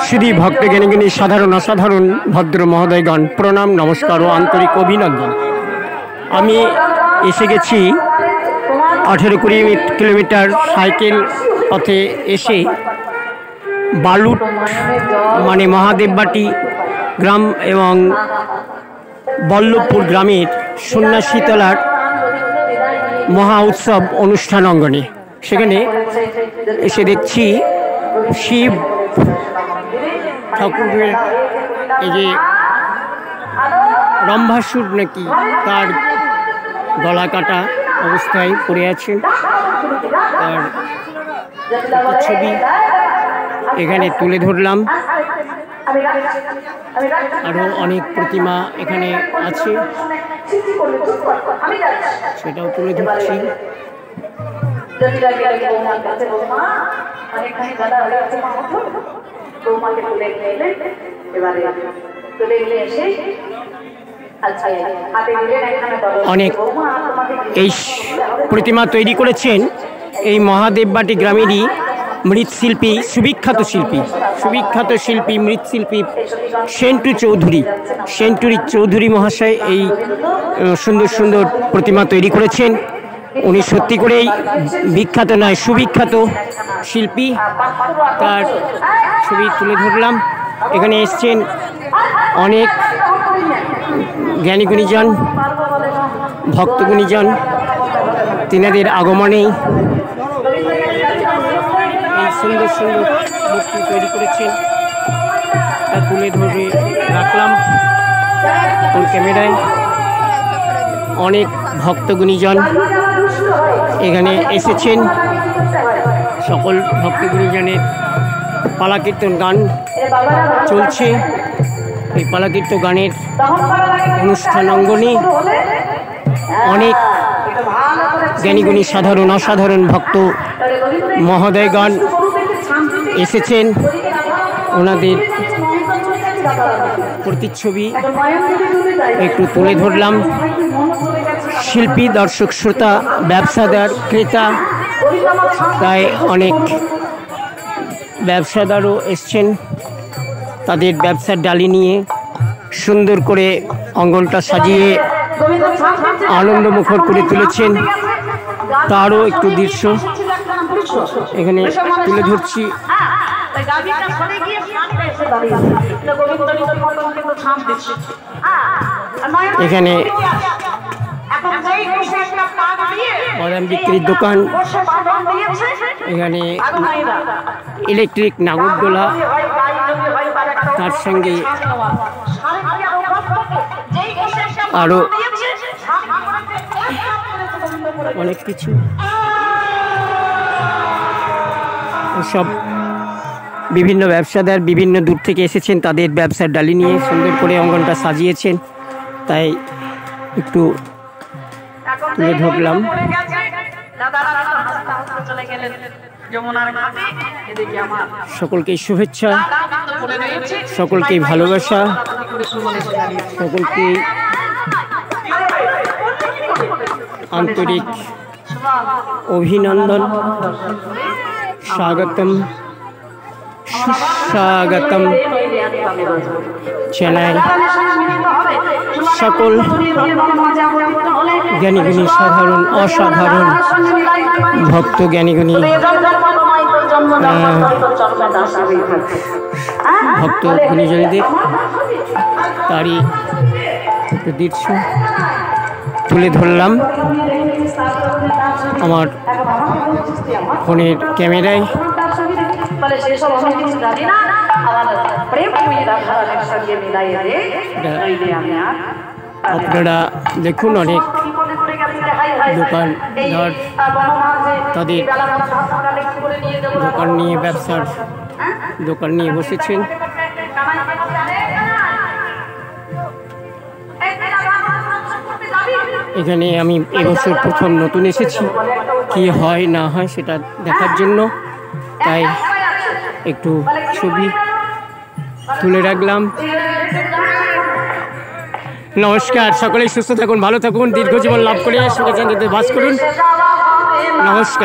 শুধু ভক্ত জ্ঞানী সাধারণ অসাধারণ ভদ্র মহোদয়গণ, প্রণাম, নমস্কার ও আন্তরিক অভিনন্দন। আমি এসে গেছি 18-20 কিলোমিটার সাইকেল পথে এসে বালুট মানে মহাদেববাটি গ্রাম এবং বল্লভপুর গ্রামের সন্ন্যাসীতলার মহা উৎসব অনুষ্ঠান অঙ্গনে। সেখানে এসে দেখছি শিব ঠাকুরের এই যে রম্ভাসুর নাকি তার গলা কাটা অবস্থায় পড়ে আছেন, তার ছবি এখানে তুলে ধরলাম। আরও অনেক প্রতিমা এখানে আছে, সেটাও তুলে ধরছি। অনেক এই প্রতিমা তৈরি করেছেন এই মহাদেববাটি গ্রামেরই মৃৎশিল্পী, সুবিখ্যাত শিল্পী মৃৎশিল্পী সেন্টুরি চৌধুরী মহাশয় এই সুন্দর সুন্দর প্রতিমা তৈরি করেছেন। উনি সত্যি করেই বিখ্যাত নয়, সুবিখ্যাত শিল্পী, তার ছবি তুলে ধরলাম। এখানে এসছেন অনেক জ্ঞানীগুণীজন, ভক্তগুণীজন, তিনাদের আগমনেই এই সুন্দর সুন্দর মূর্তি তৈরি করেছেন, তা তুলে ধরে রাখলাম ওর ক্যামেরায়। অনেক ভক্তগুণীজন এখানে এসেছেন, সকল ভক্তগুণীজনের পালাকীর্তন গান চলছে। এই পালাকীর্তন গানের অনুষ্ঠান অঙ্গনে অনেক জ্ঞানীগুণী সাধারণ অসাধারণ ভক্ত মহোদয়গণ এসেছেন। ওনাদের প্রতিচ্ছবি একটু তুলে ধরলাম। শিল্পী, দর্শক, শ্রোতা, ব্যবসাদার, ক্রেতা, তাই অনেক ব্যবসাদারও এসছেন, তাদের ব্যবসার ডালি নিয়ে সুন্দর করে অঙ্গনটা সাজিয়ে আনন্দমুখর করে তুলেছেন। তারও একটু দৃশ্য এখানে তুলে ধরছি। এখানে বাদাম বিক্রির দোকান, এখানে ইলেকট্রিক নাগরদোলা, তার সঙ্গে আরও অনেক কিছু, সব বিভিন্ন ব্যবসাদার বিভিন্ন দূর থেকে এসেছেন, তাদের ব্যবসার ডালি নিয়ে সুন্দর করে অঙ্গনটা সাজিয়েছেন, তাই একটু তুলে ধরলাম। সকলকেই শুভেচ্ছা, সকলকেই ভালোবাসা, সকলকেই আন্তরিক অভিনন্দন, স্বাগতম সুস্বাগতম জানাই সকল জ্ঞানীগুণী সাধারণ অসাধারণ ভক্ত জ্ঞানীগুণী ভক্ত গুণীজনীদের, তারই দৃশ্য তুলে ধরলাম আমার ফোনের ক্যামেরায়। আপনারা দেখুন, অনেক দোকানদার তাদের দোকান নিয়ে ব্যবসার দোকান নিয়ে বসেছেন। এখানে আমি এবছর প্রথম নতুন এসেছি, কি হয় না হয় সেটা দেখার জন্য, তাই একটু ছবি তুলে রাখলাম। নমস্কার, সকলেই সুস্থ থাকুন, ভালো থাকুন, দীর্ঘ জীবন লাভ করে সুখে শান্তিতে বাস করুন। নমস্কার।